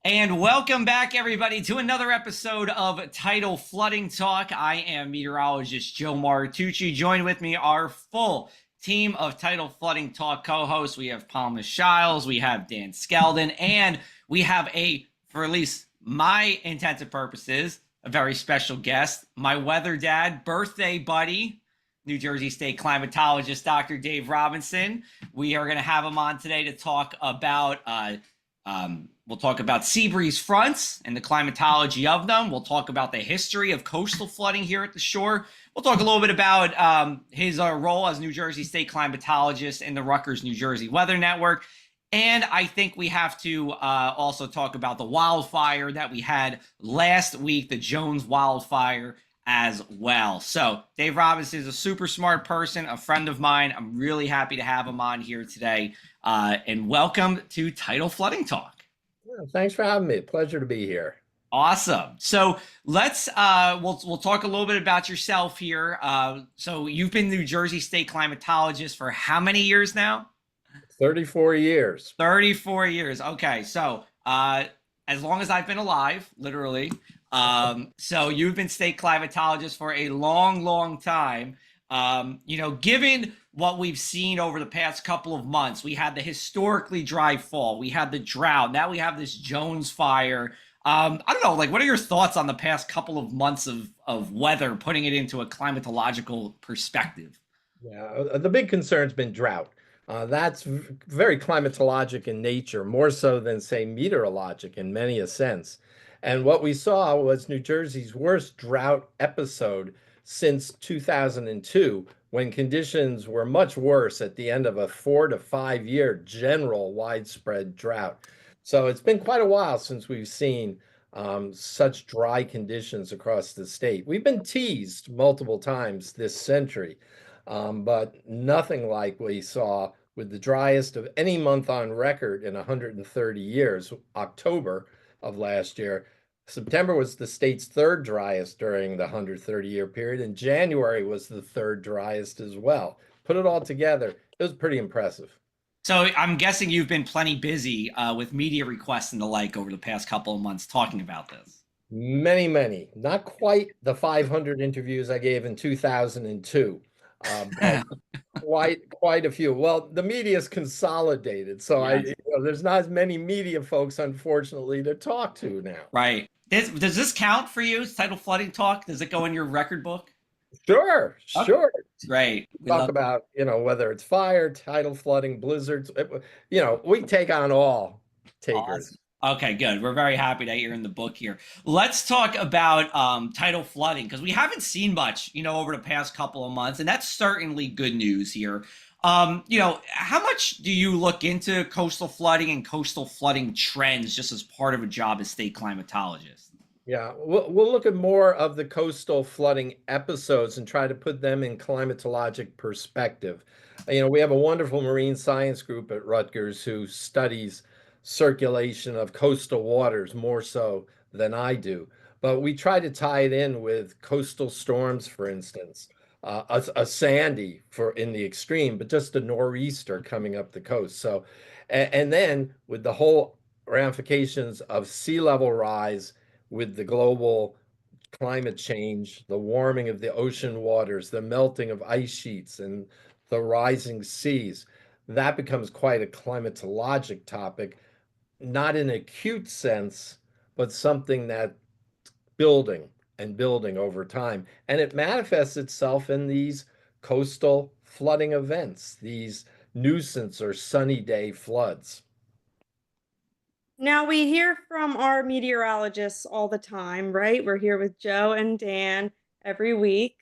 And welcome back, everybody, to another episode of Tidal Flooding Talk. I am meteorologist Joe Martucci. Joined with me our full team of Tidal Flooding Talk co-hosts. We have Palma and we have Dan Skeldon, and we have for at least my intents and purposes, a very special guest, my weather dad, birthday buddy, New Jersey State Climatologist, Dr. Dave Robinson. We are going to have him on today to talk about we'll talk about sea breeze fronts and the climatology of them. We'll talk about the history of coastal flooding here at the shore. We'll talk a little bit about his role as New Jersey State Climatologist in the Rutgers, New Jersey Weather Network. And I think we have to also talk about the wildfire that we had last week, the Jones wildfire as well. So Dave Robinson is a super smart person, a friend of mine. I'm really happy to have him on here today. And welcome to Tidal Flooding Talk. Thanks for having me. Pleasure to be here. Awesome. So let's we'll talk a little bit about yourself here. So you've been New Jersey State Climatologist for how many years now? 34 years. 34 years. Okay. So as long as I've been alive, literally. So you've been state climatologist for a long, long time. Given what we've seen over the past couple of months, we had the historically dry fall, we had the drought, now we have this Jones fire. I don't know, what are your thoughts on the past couple of months of weather, putting it into a climatological perspective? Yeah, the big concern's been drought. That's very climatologic in nature, more so than, say, meteorologic in many a sense. And what we saw was New Jersey's worst drought episode since 2002, when conditions were much worse at the end of a 4 to 5 year general widespread drought. So it's been quite a while since we've seen such dry conditions across the state. We've been teased multiple times this century, but nothing like we saw with the driest of any month on record in 130 years, October of last year. September was the state's third driest during the 130-year period, and January was the third driest as well. Put it all together, it was pretty impressive. So I'm guessing you've been plenty busy with media requests and the like over the past couple of months talking about this. Many, many. Not quite the 500 interviews I gave in 2002, but quite a few. Well, the media's consolidated, so Yes. there's not as many media folks, unfortunately, to talk to now. Right. Does this count for you? Tidal Flooding Talk? Does it go in your record book? Sure, Okay. sure. Great. We Talk love about, whether it's fire, tidal flooding, blizzards, we take on all takers. Awesome. Okay, good. We're very happy that you're in the book here. Let's talk about tidal flooding because we haven't seen much, over the past couple of months, and that's certainly good news here. How much do you look into coastal flooding and coastal flooding trends just as part of a job as state climatologist? Yeah, we'll look at more of the coastal flooding episodes and try to put them in climatologic perspective. We have a wonderful marine science group at Rutgers who studies circulation of coastal waters more so than I do. But we try to tie it in with coastal storms, for instance, a Sandy for in the extreme, but just a nor'easter coming up the coast. So, and then with the whole ramifications of sea level rise with the global climate change, the warming of the ocean waters, the melting of ice sheets, and the rising seas, that becomes quite a climatologic topic, not in an acute sense, but something that building and building over time. And it manifests itself in these coastal flooding events, these nuisance or sunny day floods. Now, we hear from our meteorologists all the time, right? We're here with Joe and Dan every week.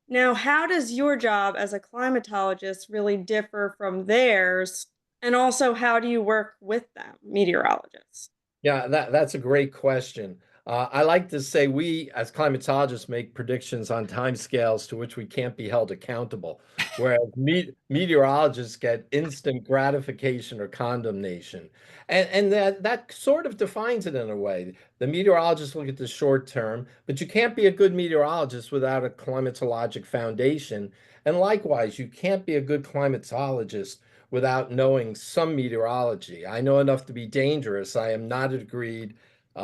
Now, how does your job as a climatologist really differ from theirs? And also, how do you work with them, meteorologists? Yeah, that's a great question. I like to say we, as climatologists, make predictions on timescales to which we can't be held accountable, whereas meteorologists get instant gratification or condemnation. And that sort of defines it in a way. The meteorologists look at the short term, but you can't be a good meteorologist without a climatologic foundation. And likewise, you can't be a good climatologist without knowing some meteorology. I know enough to be dangerous. I am not a degreed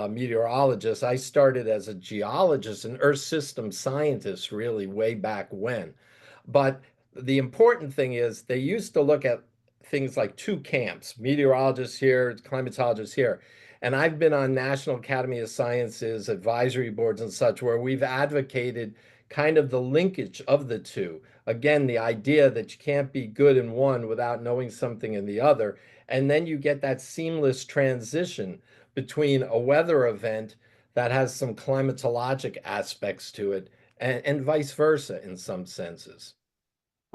meteorologist. I started as a geologist and earth system scientist really way back when. But the important thing is they used to look at things like two camps, meteorologists here, climatologists here. And I've been on National Academy of Sciences advisory boards and such where we've advocated kind of the linkage of the two. Again, the idea that you can't be good in one without knowing something in the other. And then you get that seamless transition between a weather event that has some climatologic aspects to it and vice versa in some senses.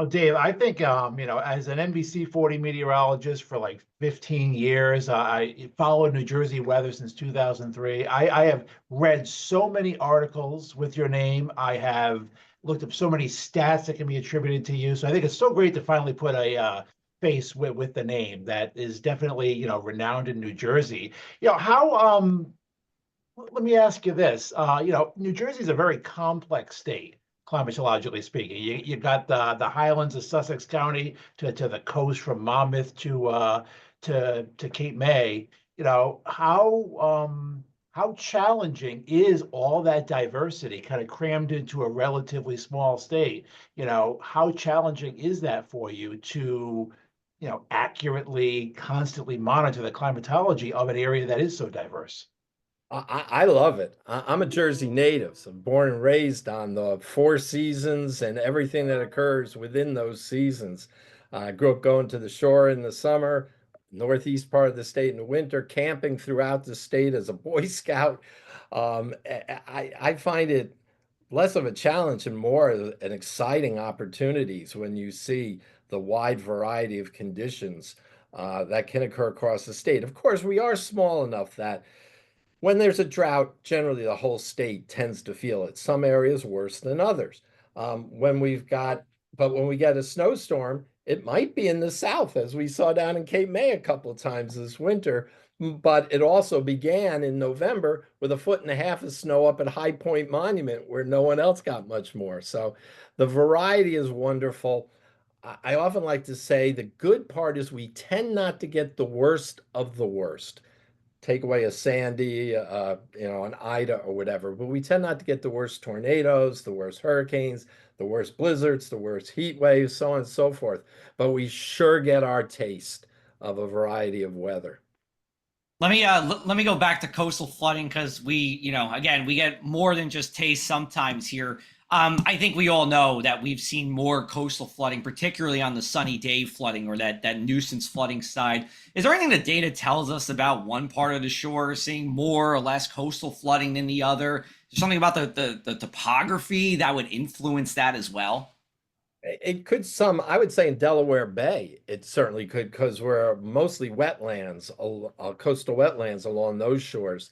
Oh, Dave, I think, as an NBC 40 meteorologist for like 15 years, I followed New Jersey weather since 2003. I have read so many articles with your name. I have looked up so many stats that can be attributed to you. So I think it's so great to finally put a face with the name that is definitely, renowned in New Jersey. Let me ask you this. New Jersey is a very complex state, climatologically speaking. You got the highlands of Sussex County to the coast from Monmouth to Cape May. How challenging is all that diversity kind of crammed into a relatively small state? How challenging is that for you to, accurately, constantly monitor the climatology of an area that is so diverse? I love it. I'm a Jersey native, so born and raised on the four seasons and everything that occurs within those seasons. I grew up going to the shore in the summer, northeast part of the state in the winter, camping throughout the state as a Boy Scout. I find it less of a challenge and more an exciting opportunities when you see the wide variety of conditions that can occur across the state. Of course, we are small enough that when there's a drought, generally the whole state tends to feel it. Some areas worse than others. When we've got, but when we get a snowstorm, it might be in the south, as we saw down in Cape May a couple of times this winter. But it also began in November with 1.5 feet of snow up at High Point Monument, where no one else got much more. So the variety is wonderful. I often like to say the good part is we tend not to get the worst of the worst. Take away a Sandy, an Ida or whatever, but we tend not to get the worst tornadoes, the worst hurricanes, the worst blizzards, the worst heat waves, so on and so forth. But we sure get our taste of a variety of weather. Let me go back to coastal flooding because again, we get more than just taste sometimes here. I think we all know that we've seen more coastal flooding, particularly on the sunny day flooding or that nuisance flooding side. Is there anything the data tells us about one part of the shore seeing more or less coastal flooding than the other? Is there something about the topography that would influence that as well? It could I would say in Delaware Bay, it certainly could because we're mostly wetlands, coastal wetlands along those shores.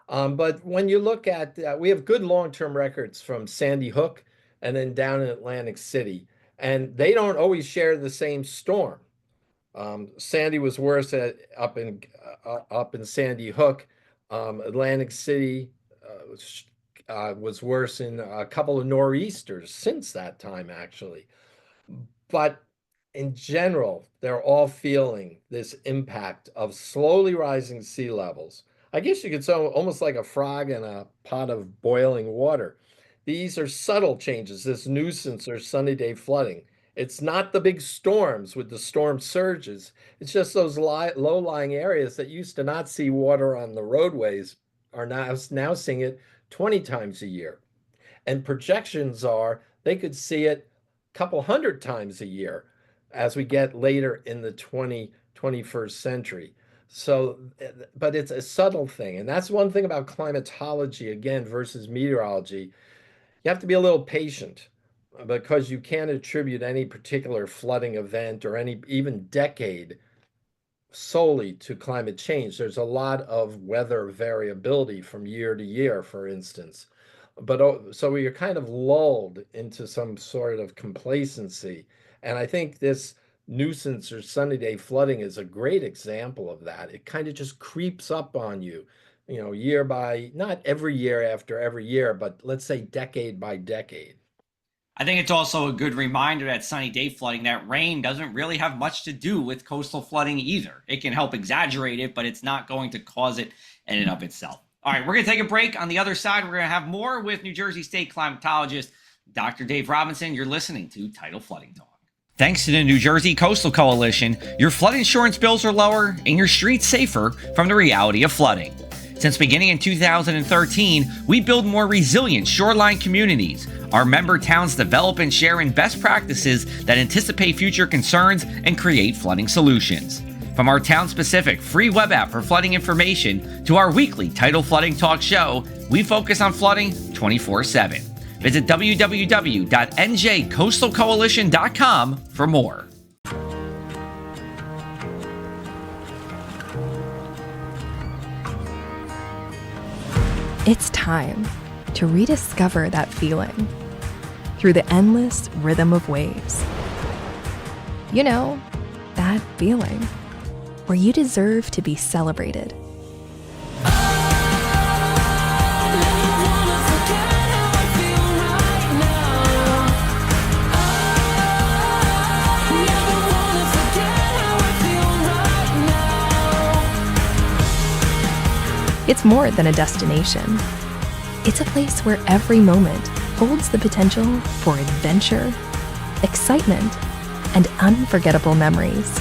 But when you look at, we have good long-term records from Sandy Hook and then down in Atlantic City, and they don't always share the same storm. Sandy was worse up in Sandy Hook. Atlantic City was worse in a couple of nor'easters since that time, actually. But in general, they're all feeling this impact of slowly rising sea levels. I guess you could say almost like a frog in a pot of boiling water. These are subtle changes, this nuisance or sunny day flooding. It's not the big storms with the storm surges. It's just those low-lying areas that used to not see water on the roadways are now seeing it 20 times a year. And projections are they could see it a couple hundred times a year as we get later in the 21st century. So, but it's a subtle thing. And that's one thing about climatology, again, versus meteorology. You have to be a little patient because you can't attribute any particular flooding event or any even decade solely to climate change. There's a lot of weather variability from year to year, for instance. But so you're kind of lulled into some sort of complacency. And I think this nuisance or sunny day flooding is a great example of that. It kind of just creeps up on you, not every year after every year, but let's say decade by decade. I think it's also a good reminder that sunny day flooding, that rain doesn't really have much to do with coastal flooding either. It can help exaggerate it, but it's not going to cause it in and of itself. All right, we're going to take a break. On the other side, we're going to have more with New Jersey State Climatologist Dr. Dave Robinson. You're listening to Tidal Flooding Talk. Thanks to the New Jersey Coastal Coalition, your flood insurance bills are lower and your streets safer from the reality of flooding. Since beginning in 2013, we build more resilient shoreline communities. Our member towns develop and share in best practices that anticipate future concerns and create flooding solutions. From our town-specific free web app for flooding information to our weekly Tidal Flooding Talk show, we focus on flooding 24/7. Visit www.njcoastalcoalition.com for more. It's time to rediscover that feeling through the endless rhythm of waves. You know, that feeling where you deserve to be celebrated. It's more than a destination. It's a place where every moment holds the potential for adventure, excitement, and unforgettable memories.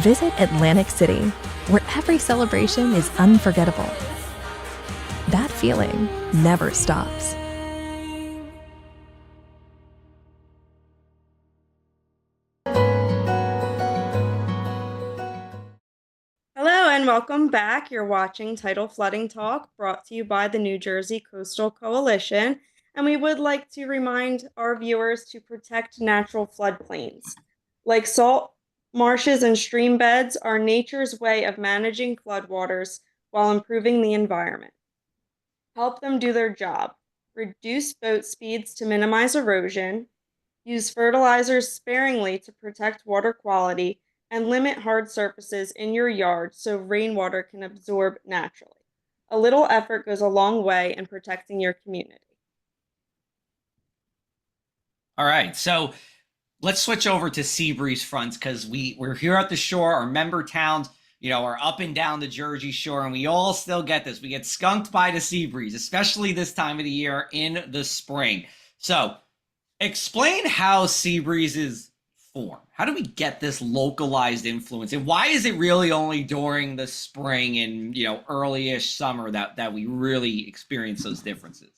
Visit Atlantic City, where every celebration is unforgettable. That feeling never stops. Hello and welcome back. You're watching Tidal Flooding Talk, brought to you by the New Jersey Coastal Coalition. And we would like to remind our viewers to protect natural floodplains. Like salt marshes and stream beds are nature's way of managing floodwaters while improving the environment. Help them do their job. Reduce boat speeds to minimize erosion. Use fertilizers sparingly to protect water quality, and limit hard surfaces in your yard so rainwater can absorb naturally. A little effort goes a long way in protecting your community. All right, so let's switch over to sea breeze fronts, because we're here at the shore. Our member towns, are up and down the Jersey Shore, and we all still get this. We get skunked by the sea breeze, especially this time of the year in the spring. So explain how sea breezes form. How do we get this localized influence? And why is it really only during the spring and, early-ish summer that we really experience those differences?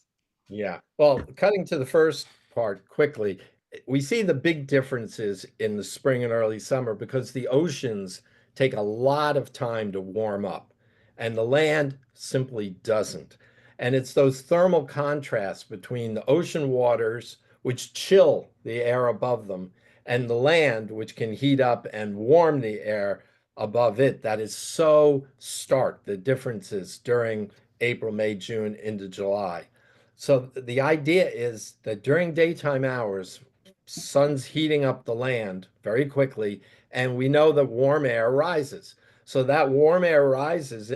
Yeah. Well, cutting to the first part quickly, we see the big differences in the spring and early summer because the oceans take a lot of time to warm up and the land simply doesn't. And it's those thermal contrasts between the ocean waters, which chill the air above them, and the land, which can heat up and warm the air above it, that is so stark, the differences during April, May, June into July. So the idea is that during daytime hours, sun's heating up the land very quickly, and we know that warm air rises. So that warm air rises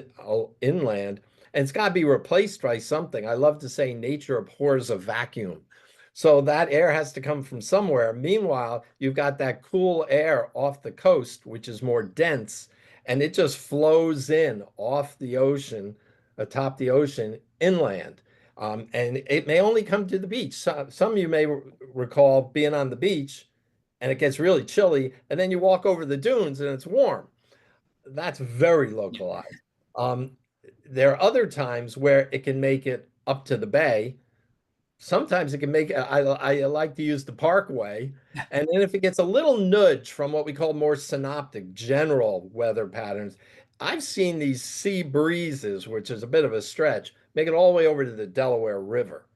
inland, and it's got to be replaced by something. I love to say nature abhors a vacuum. So that air has to come from somewhere. Meanwhile, you've got that cool air off the coast, which is more dense, and it just flows in off the ocean, atop the ocean, inland. And it may only come to the beach. Some of you may recall being on the beach and it gets really chilly, and then you walk over the dunes and it's warm. That's very localized. There are other times where it can make it up to the bay. Sometimes it can make, I like to use the parkway. And then if it gets a little nudge from what we call more synoptic, general weather patterns, I've seen these sea breezes, which is a bit of a stretch, make it all the way over to the Delaware River.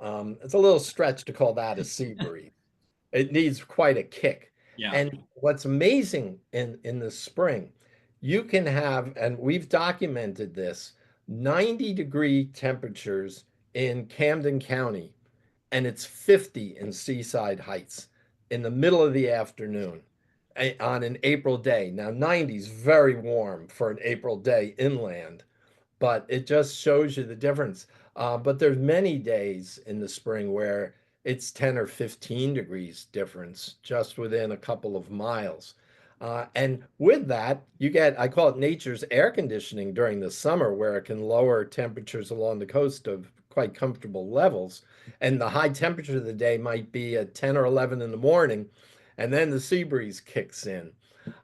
It's a little stretch to call that a sea breeze. It needs quite a kick. Yeah. And what's amazing in the spring, you can have, and we've documented this, 90-degree temperatures in Camden County, and it's 50 in Seaside Heights in the middle of the afternoon on an April day. Now, 90 is very warm for an April day inland, but it just shows you the difference. But there's many days in the spring where it's 10 or 15 degrees difference just within a couple of miles. And with that, you get, I call it nature's air conditioning during the summer, where it can lower temperatures along the coast of quite comfortable levels. And the high temperature of the day might be at 10 or 11 in the morning, and then the sea breeze kicks in.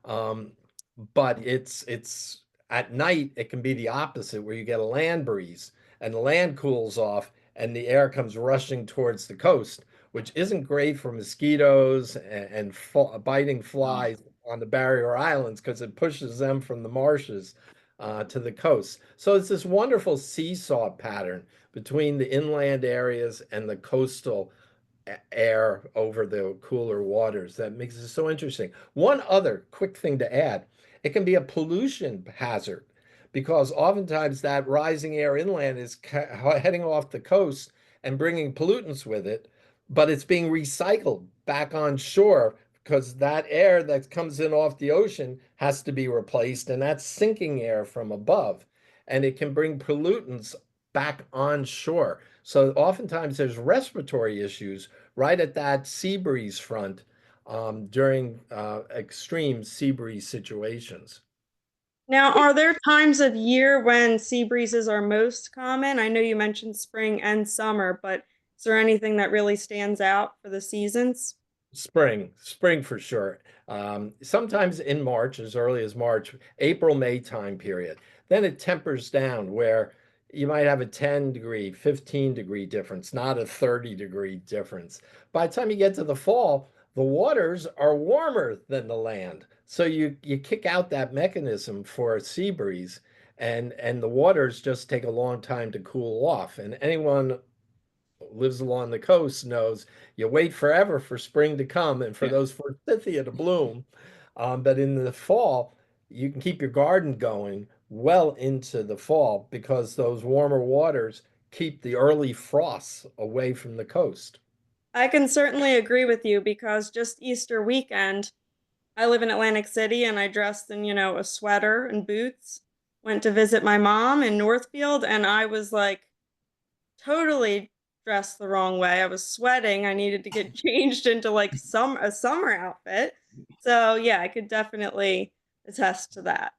But it's at night, it can be the opposite, where you get a land breeze and the land cools off and the air comes rushing towards the coast, which isn't great for mosquitoes and biting flies on the barrier islands, because it pushes them from the marshes to the coast. So it's this wonderful seesaw pattern between the inland areas and the coastal air over the cooler waters that makes it so interesting. One other quick thing to add, it can be a pollution hazard, because oftentimes that rising air inland is heading off the coast and bringing pollutants with it, but it's being recycled back on shore, because that air that comes in off the ocean has to be replaced, and that's sinking air from above, and it can bring pollutants back on shore. So oftentimes there's respiratory issues right at that sea breeze front during extreme sea breeze situations. Now, are there times of year when sea breezes are most common? I know you mentioned spring and summer, but is there anything that really stands out for the seasons? Spring for sure. Sometimes in March, as early as March, April, May time period. Then it tempers down, where you might have a 10-degree, 15-degree difference, not a 30-degree difference. By the time you get to the fall, the waters are warmer than the land. So you kick out that mechanism for a sea breeze, and the waters just take a long time to cool off. And anyone lives along the coast knows you wait forever for spring to come and for those forsythia to bloom. But in the fall, you can keep your garden going well into the fall, because those warmer waters keep the early frosts away from the coast. I can certainly agree with you, because just Easter weekend, I live in Atlantic City and I dressed in, a sweater and boots, went to visit my mom in Northfield, and I was like totally dressed the wrong way. I was sweating. I needed to get changed into like a summer outfit. So yeah, I could definitely attest to that.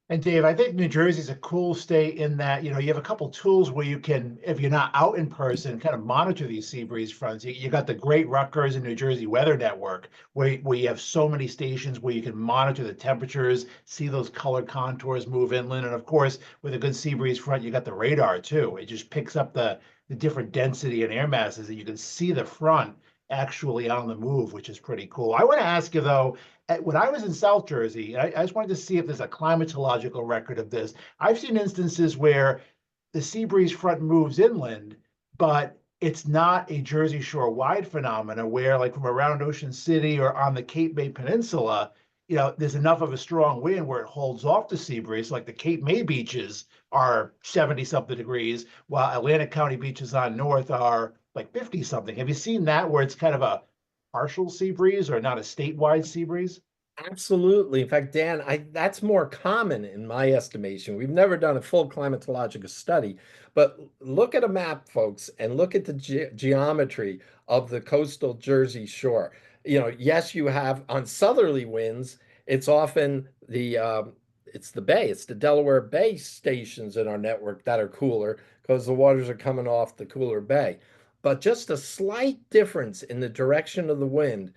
And Dave, I think New Jersey is a cool state in that, you have a couple tools where you can, if you're not out in person, kind of monitor these sea breeze fronts. You got the great Rutgers and New Jersey Weather Network, where you have so many stations where you can monitor the temperatures, see those colored contours move inland. And of course, with a good sea breeze front, you got the radar too. It just picks up the different density and air masses, and you can see the front actually on the move, which is pretty cool. I want to ask you though, when I was in South Jersey, I just wanted to see if there's a climatological record of this. I've seen instances where the sea breeze front moves inland, but it's not a Jersey Shore wide phenomena, where like from around Ocean City or on the Cape May Peninsula, there's enough of a strong wind where it holds off the sea breeze. Like the Cape May beaches are 70 something degrees, while Atlantic County beaches on north are like 50 something. Have you seen that, where it's kind of a partial sea breeze or not a statewide sea breeze? Absolutely. In fact, Dan, that's more common in my estimation. We've never done a full climatological study, but look at a map, folks, and look at the geometry of the coastal Jersey Shore. Yes, you have on southerly winds, it's often it's the bay, it's the Delaware Bay stations in our network that are cooler, because the waters are coming off the cooler bay. But just a slight difference in the direction of the wind,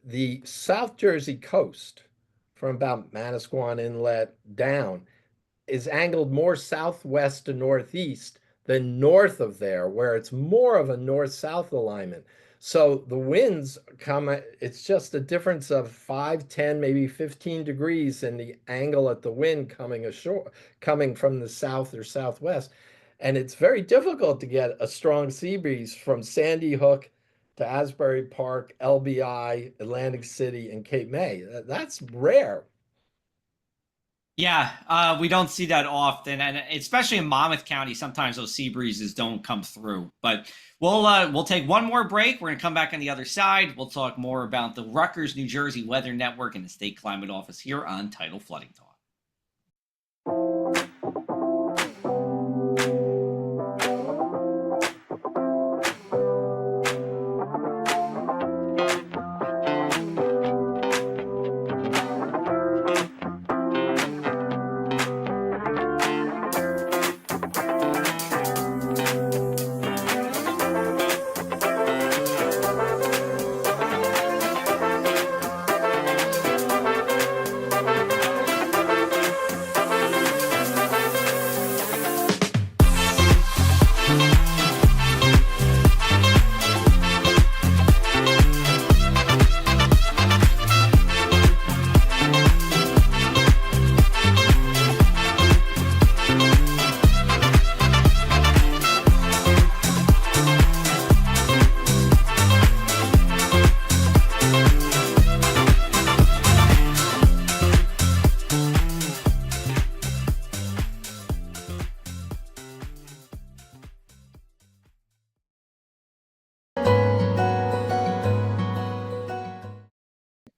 the South Jersey coast from about Manasquan Inlet down is angled more southwest to northeast than north of there, where it's more of a north-south alignment. So the winds come, it's just a difference of 5, 10, maybe 15 degrees in the angle at the wind coming ashore, coming from the south or southwest. And it's very difficult to get a strong sea breeze from Sandy Hook to Asbury Park, LBI, Atlantic City, and Cape May. That's rare. Yeah, we don't see that often, and especially in Monmouth County, sometimes those sea breezes don't come through. But we'll take one more break. We're gonna come back on the other side. We'll talk more about the Rutgers, New Jersey Weather Network and the State Climate Office here on Tidal Flooding Talk.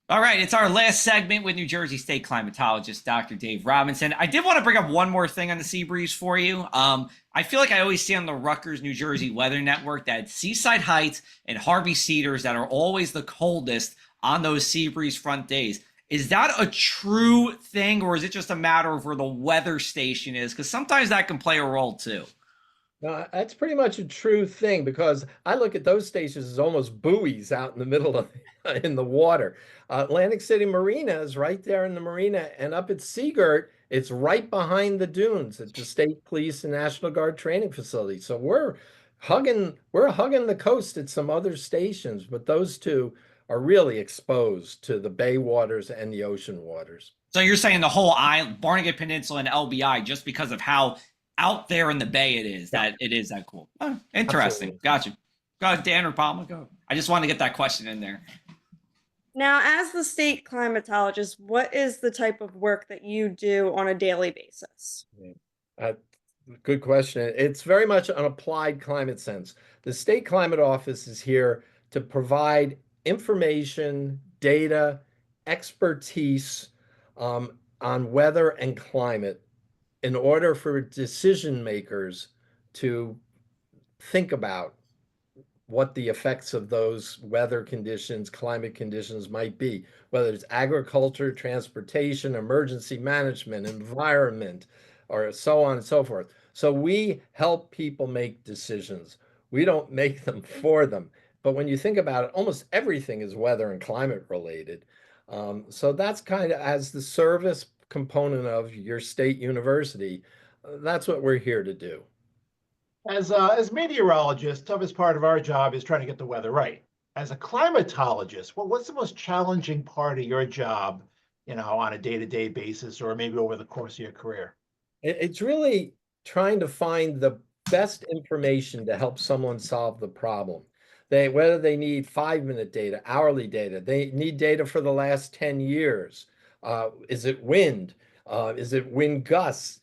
All right, it's our last segment with New Jersey State Climatologist Dr. Dave Robinson. I did want to bring up one more thing on the sea breeze for you. I feel like I always see on the Rutgers, New Jersey Weather Network that Seaside Heights and Harvey Cedars that are always the coldest on those sea breeze front days. Is that a true thing, or is it just a matter of where the weather station is? Because sometimes that can play a role too. No, that's pretty much a true thing, because I look at those stations as almost buoys out in the middle of in the water. Atlantic City Marina is right there in the marina, and up at Seagirt, it's right behind the dunes at the State Police and National Guard training facility. So we're hugging the coast at some other stations, but those two are really exposed to the bay waters and the ocean waters. So you're saying the whole island, Barnegat Peninsula and LBI, just because of how out there in the bay it is, that it is that cool. Oh, interesting. Absolutely. Gotcha. Go ahead, Dan or Palma, go. I just wanted to get that question in there. Now, as the state climatologist, what is the type of work that you do on a daily basis? Good question. It's very much an applied climate sense. The State Climate Office is here to provide information, data, expertise on weather and climate in order for decision makers to think about what the effects of those weather conditions, climate conditions might be, whether it's agriculture, transportation, emergency management, environment, or so on and so forth. So we help people make decisions. We don't make them for them. But when you think about it, almost everything is weather and climate related. So that's kind of, as the service component of your state university, that's what we're here to do. As meteorologists, toughest part of our job is trying to get the weather right. As a climatologist, what's the most challenging part of your job, on a day-to-day basis, or maybe over the course of your career? It's really trying to find the best information to help someone solve the problem. Whether they need 5-minute data, hourly data, they need data for the last 10 years. Is it wind? Is it wind gusts?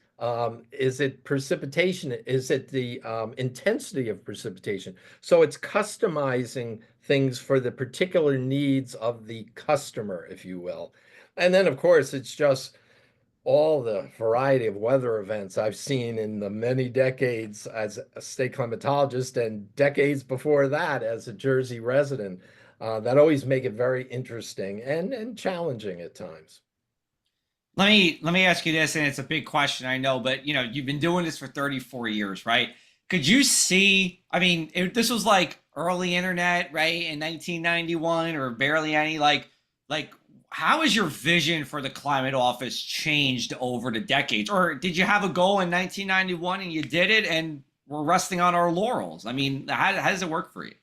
Is it precipitation? Is it the intensity of precipitation? So it's customizing things for the particular needs of the customer, if you will. And then, of course, it's just all the variety of weather events I've seen in the many decades as a state climatologist and decades before that as a Jersey resident that always make it very interesting and challenging at times. Let me ask you this, and it's a big question, I know, but you've been doing this for 34 years, right? Could you see, I mean, this was like early internet, right, in 1991, or barely any, like how has your vision for the climate office changed over the decades? Or did you have a goal in 1991 and you did it and we're resting on our laurels? I mean, how does it work for you?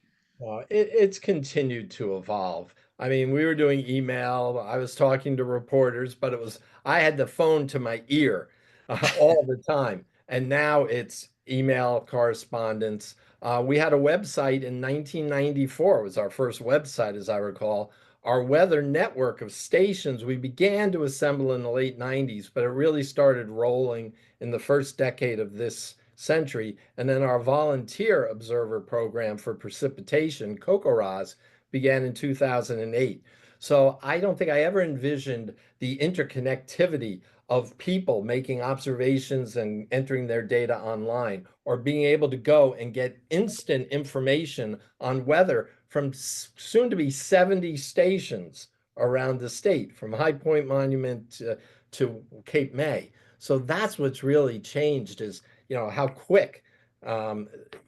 It's continued to evolve. I mean, we were doing email, I was talking to reporters, but I had the phone to my ear all the time. And now it's email correspondence. We had a website in 1994, it was our first website, as I recall. Our weather network of stations we began to assemble in the late 90s, but it really started rolling in the first decade of this century. And then our volunteer observer program for precipitation, COCORAS, began in 2008. So I don't think I ever envisioned the interconnectivity of people making observations and entering their data online, or being able to go and get instant information on weather from soon to be 70 stations around the state, from High Point Monument to Cape May. So that's what's really changed, is how quick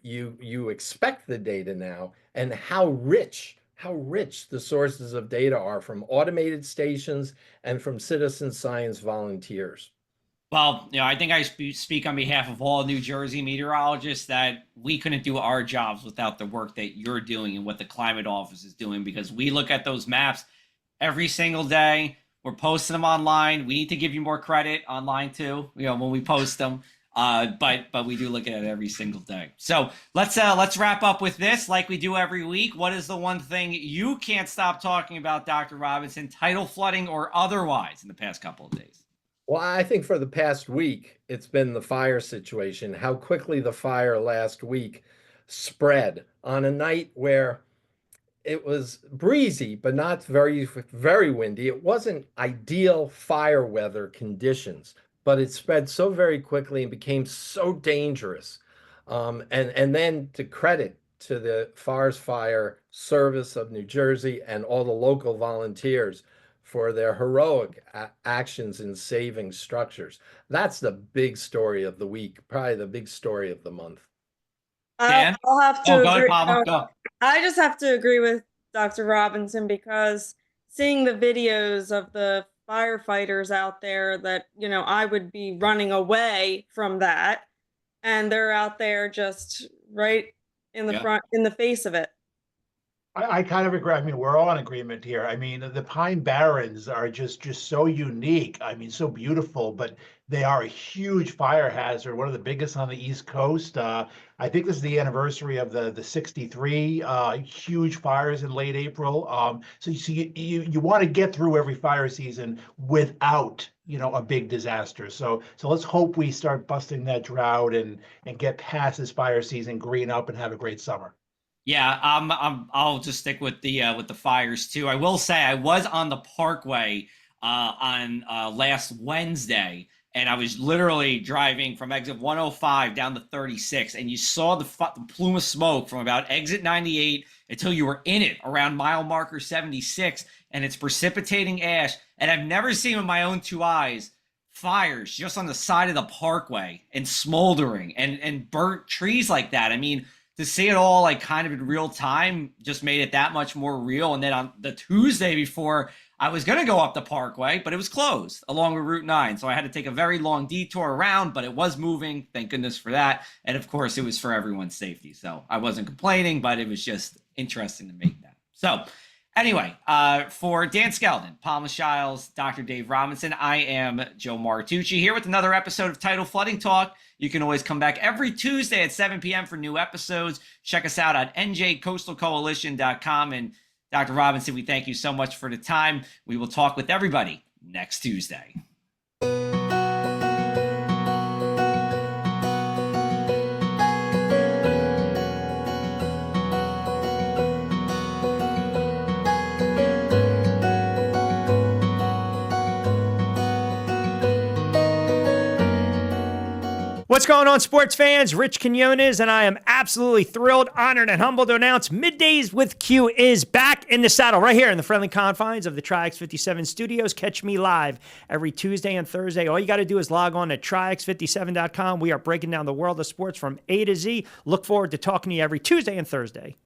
you expect the data now, and how rich the sources of data are from automated stations and from citizen science volunteers. Well, I think I speak on behalf of all New Jersey meteorologists that we couldn't do our jobs without the work that you're doing and what the climate office is doing, because we look at those maps every single day. We're posting them online. We need to give you more credit online too, when we post them. But we do look at it every single day. So let's wrap up with this, like we do every week. What is the one thing you can't stop talking about, Dr. Robinson, tidal flooding or otherwise, in the past couple of days? Well, I think for the past week, it's been the fire situation, how quickly the fire last week spread on a night where it was breezy, but not very windy. It wasn't ideal fire weather conditions, but it spread so very quickly and became so dangerous. And then to credit to the Forest Fire Service of New Jersey and all the local volunteers for their heroic actions in saving structures. That's the big story of the week, probably the big story of the month. Dan? I'll have to Go ahead, agree. Palma, go. I just have to agree with Dr. Robinson, because seeing the videos of the firefighters out there that, I would be running away from that, and they're out there just right in the front, in the face of it. I kind of agree. I mean, we're all in agreement here. I mean, the Pine Barrens are just so unique. I mean, so beautiful, but they are a huge fire hazard, one of the biggest on the East Coast. I think this is the anniversary of the 63 huge fires in late April. So you want to get through every fire season without, a big disaster. So let's hope we start busting that drought and get past this fire season, green up, and have a great summer. Yeah, I'll just stick with the fires too. I will say I was on the Parkway on last Wednesday, and I was literally driving from exit 105 down to 36, and you saw the plume of smoke from about exit 98 until you were in it around mile marker 76, and it's precipitating ash. And I've never seen with my own two eyes fires just on the side of the Parkway and smoldering and burnt trees like that. I mean, to see it all like kind of in real time just made it that much more real. And then on the Tuesday before, I was going to go up the Parkway, but it was closed along with Route 9. So I had to take a very long detour around, but it was moving. Thank goodness for that. And of course, it was for everyone's safety. So I wasn't complaining, but it was just interesting to make that. So anyway, for Dan Skeldon, Palma Shiles, Dr. Dave Robinson, I am Joe Martucci here with another episode of Tidal Flooding Talk. You can always come back every Tuesday at 7 p.m. for new episodes. Check us out at njcoastalcoalition.com. And Dr. Robinson, we thank you so much for the time. We will talk with everybody next Tuesday. What's going on, sports fans? Rich Quinones, and I am absolutely thrilled, honored, and humbled to announce Middays with Q is back in the saddle right here in the friendly confines of the TriX57 studios. Catch me live every Tuesday and Thursday. All you got to do is log on to TriX57.com. We are breaking down the world of sports from A to Z. Look forward to talking to you every Tuesday and Thursday.